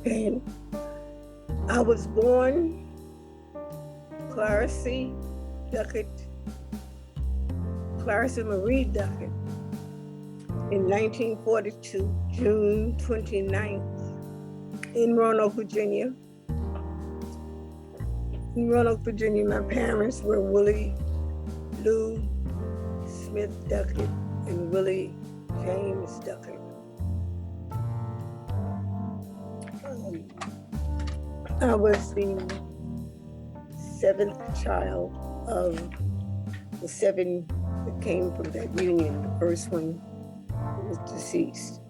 And I was born Clarice Duckett, Clarice Marie Duckett in 1942, June 29th, in Roanoke, Virginia. In Roanoke, Virginia, my parents were Willie Lou Smith Duckett and Willie James Duckett. I was the seventh child of the seven that came from that union. The first one was deceased.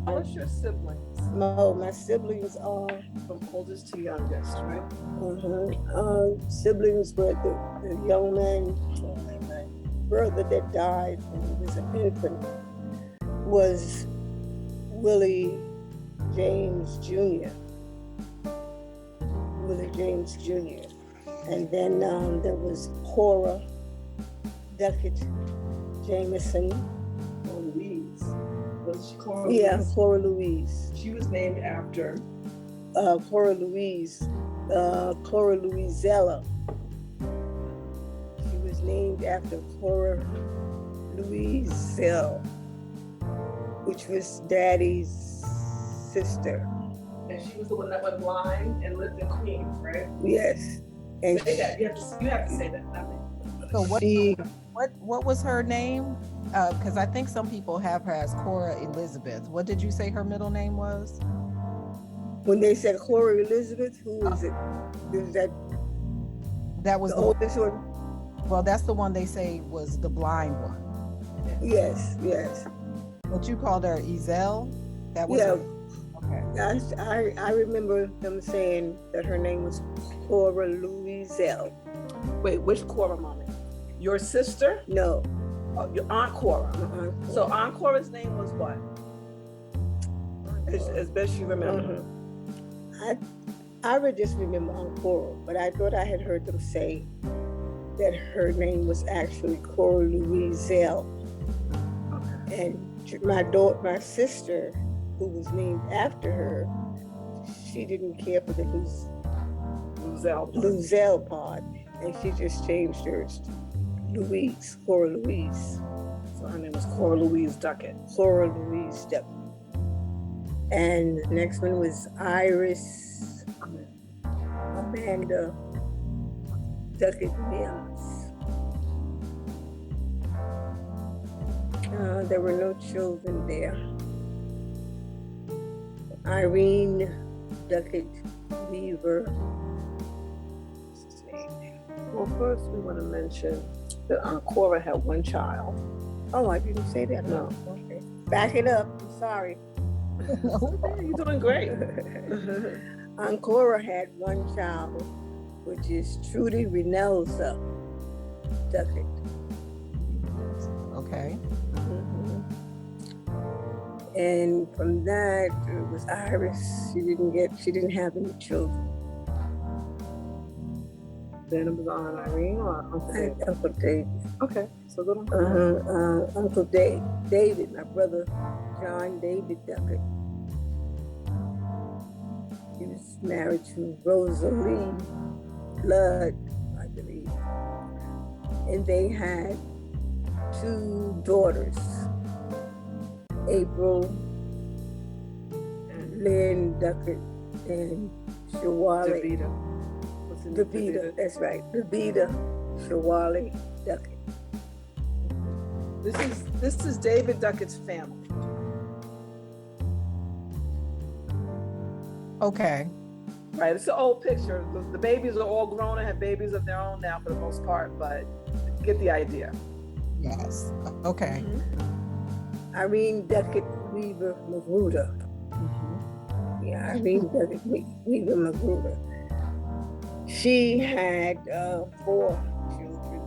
What's your siblings? My siblings are From oldest to youngest, right? siblings were the young man, my brother that died when he was an infant was Willie James Jr. Willie James Jr. And then there was Cora Duckett Jameson. Louise. Was she Cora Louise? Yeah, Cora Louise. She was named after Cora Louise, Cora Louisella. She was named after Cora Louiselle, which was Daddy's sister. and she was the one that went blind and lived in Queens, right? Yes. And Say that. You have to say that, not me. So she, what was her name? Because I think some people have her as Cora Elizabeth. What did you say her middle name was? when they said Cora Elizabeth, who is it? Is that That was the oldest one? well, that's the one they say was the blind one. Yes, yes. But you called her Ezel? That was Yeah. her. Okay. I remember them saying that her name was Cora Louiselle. Wait, which Cora, mommy? Your sister? No. Oh, your Aunt Cora. So Aunt Cora's name was what? As best you remember. I would just remember Aunt Cora, but I thought I had heard them say that her name was actually Cora Louiselle. And my sister, who was named after her, she didn't care for the Louiselle part, and she just changed hers to Louise, Cora Louise. So her name was Cora Louise Duckett. Cora Louise Duckett. And the next one was Iris Amanda Duckett Mills. There were no children there. Irene Duckett Weaver. What's his name? Well, first we want to mention that Aunt Cora had one child. Oh, I didn't say that. No. Okay. Back it up. I'm sorry. You're doing great. Aunt Cora had one child, which is Trudy Renelza Duckett. Okay. And from that, it was Iris. She didn't have any children. Then it was Aunt Irene or Uncle David? Uncle David. Okay, so go on. Uncle David, my brother John David Duckett. He was married to Rosalie Blood, I believe. And they had two daughters, April Lynn Duckett and Shawali. Davida, that's right. Davida Shawali Duckett. This is David Duckett's family. Okay. Right, it's an old picture. The babies are all grown and have babies of their own now for the most part, but get the idea. Yes. Okay. Irene Duckett Weaver Magruder. Yeah, Irene Duckett Weaver Magruder. She had 4 children.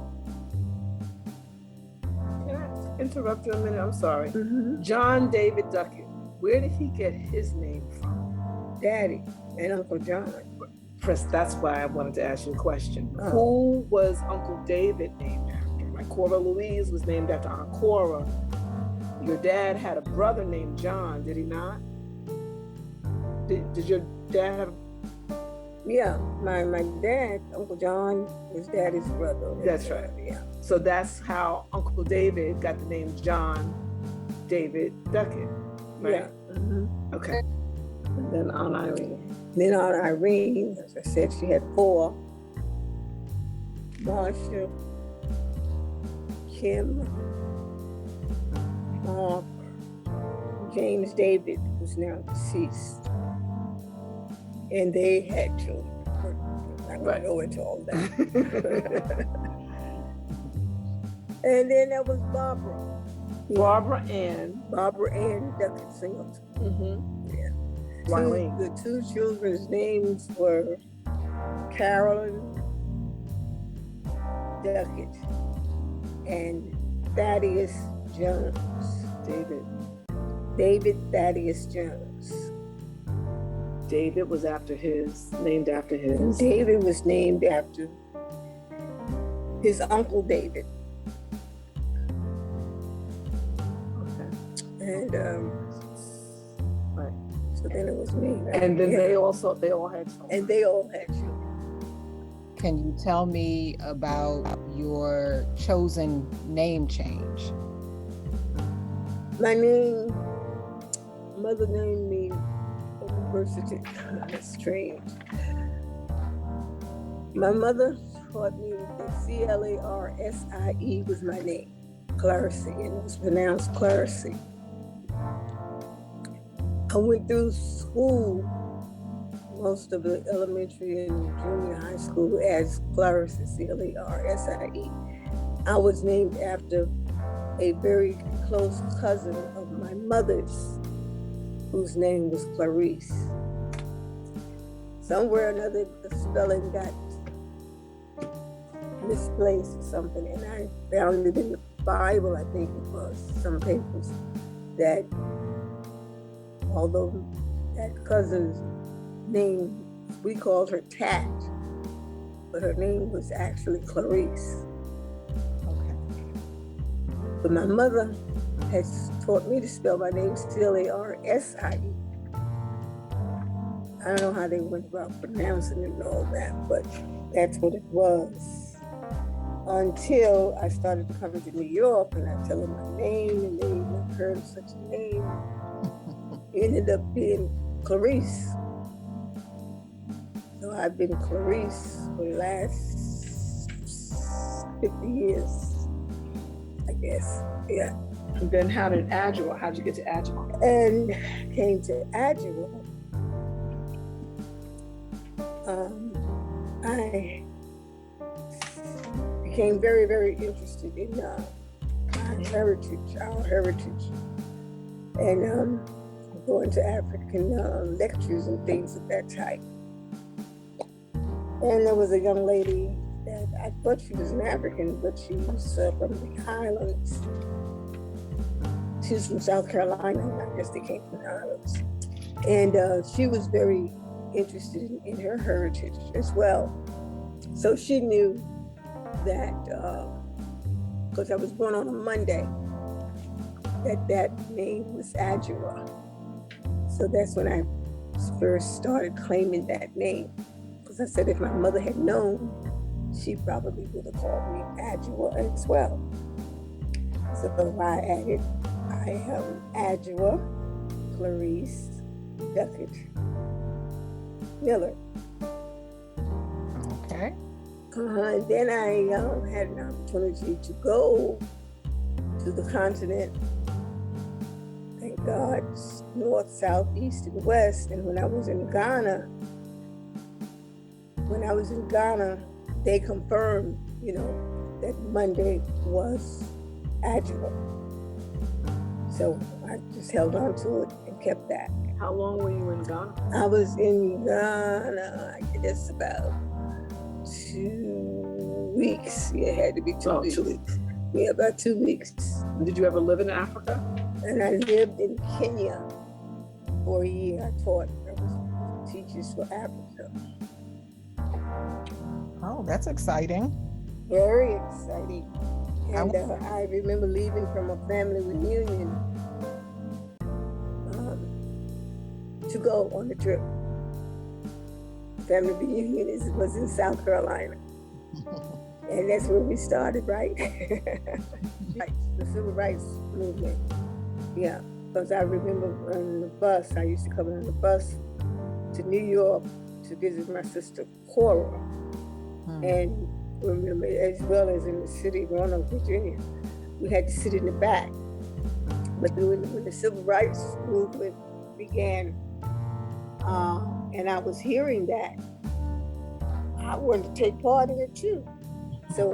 Can I interrupt you a minute? I'm sorry. John David Duckett, where did he get his name from? Daddy and Uncle John. Chris, that's why I wanted to ask you a question. Who was Uncle David named after? Like Cora Louise was named after Aunt Cora. Your dad had a brother named John, did he not? Did your dad have? Yeah, my dad, Uncle John, was Daddy's brother. That's right. Yeah. So that's how Uncle David got the name John David Duckett, right? Yeah. Mm-hmm. Okay. And then Aunt Irene. Then Aunt Irene, as I said, she had 4. Marsha, Kim, Mark, James David, who's now deceased. And they had children. I'm not going to go into all that. And then there was Barbara. Barbara Ann Duckett Singleton. Mm-hmm. Yeah. Wileen. The 2 children's names were Carolyn Duckett and Thaddeus Jones. David Thaddeus Jones. David was named after his. And David was named after his uncle David. Okay. And right. So then it was me. Right? And then they all had children. And they all had children. Can you tell me about your chosen name change? My name, mother named me on the birth certificate. That's strange. My mother taught me that Clarsie was my name, Clarice, and it was pronounced Clarice. I went through school, most of the elementary and junior high school, as Clarice, Clarsie. I was named after a very close cousin of my mother's, whose name was Clarice. Somewhere or another, the spelling got misplaced or something, and I found it in the Bible, I think it was, some papers, that although that cousin's name, we called her Tat, but her name was actually Clarice. Okay. But my mother has taught me to spell my name Clarsie. I don't know how they went about pronouncing it and all that, but that's what it was. Until I started to come to New York and I tell them my name and they never heard of such a name. It ended up being Clarice. So I've been Clarice for the last 50 years, I guess. Yeah. And then how'd you get to Adjowa? And came to Adjowa. I became very, very interested in our heritage, and going to African lectures and things of that type. And there was a young lady that I thought she was an African, but she was from the islands. She was from South Carolina, and I guess they came from the islands. And she was very interested in her heritage as well. So she knew that, because I was born on a Monday, that name was Adjowa. So that's when I first started claiming that name. Because I said if my mother had known, she probably would have called me Adjowa as well. So I added, I am Adjowa Clarice Duckett Miller. Okay. And then I had an opportunity to go to the continent, thank God, north, south, east, and west. And when I was in Ghana, they confirmed, that Monday was Adjowa. So I just held on to it and kept that. How long were you in Ghana? I was in Ghana, I guess about 2 weeks. Yeah, it had to be 2 weeks. 2 weeks. Yeah, about 2 weeks. Did you ever live in Africa? And I lived in Kenya for a year. I taught. I was teachers for Africa. Oh, that's exciting. Very exciting. And I remember leaving from a family reunion to go on the trip. Family reunion was in South Carolina. And that's where we started, right? The civil rights movement. Yeah, because I remember on the bus, I used to come on the bus to New York to visit my sister Cora. And remember, as well as in the city of Roanoke, Virginia, we had to sit in the back. But when the civil rights movement began, and I was hearing that, I wanted to take part in it too. So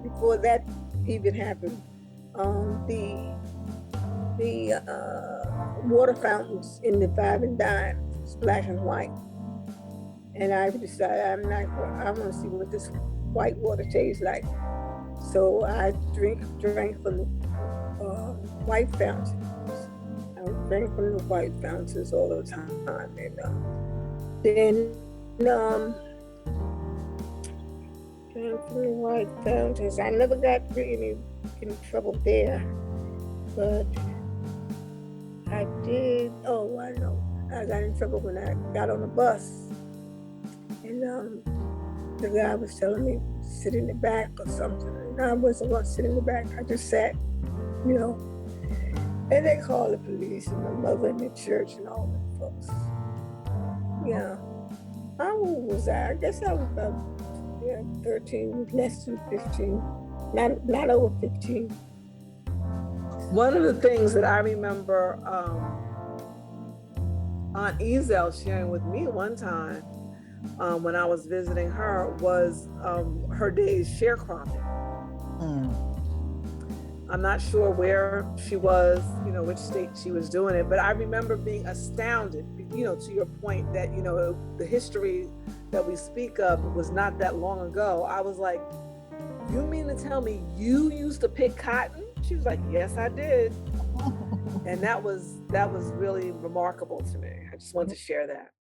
before that even happened, the water fountains in the 5 and dime was black and white. And I decided I want to see what this white water tastes like. So I drank from the white fountains. I drank from the white fountains all the time. And then drank from the white fountains. I never got really in trouble there, but I did. Oh, I know. I got in trouble when I got on the bus. And the guy was telling me to sit in the back or something. And I wasn't going to sit in the back. I just sat, you know. And they called the police and my mother and the church and all the folks. Yeah. How old was I? I guess I was about 13, less than 15. Not over 15. One of the things that I remember Aunt Ezel sharing with me one time when I was visiting her was her day's sharecropping. I'm not sure where she was, which state she was doing it, but I remember being astounded, to your point that, the history that we speak of was not that long ago. I was like, you mean to tell me you used to pick cotton? She was like, yes, I did. And that was really remarkable to me. I just wanted to share that.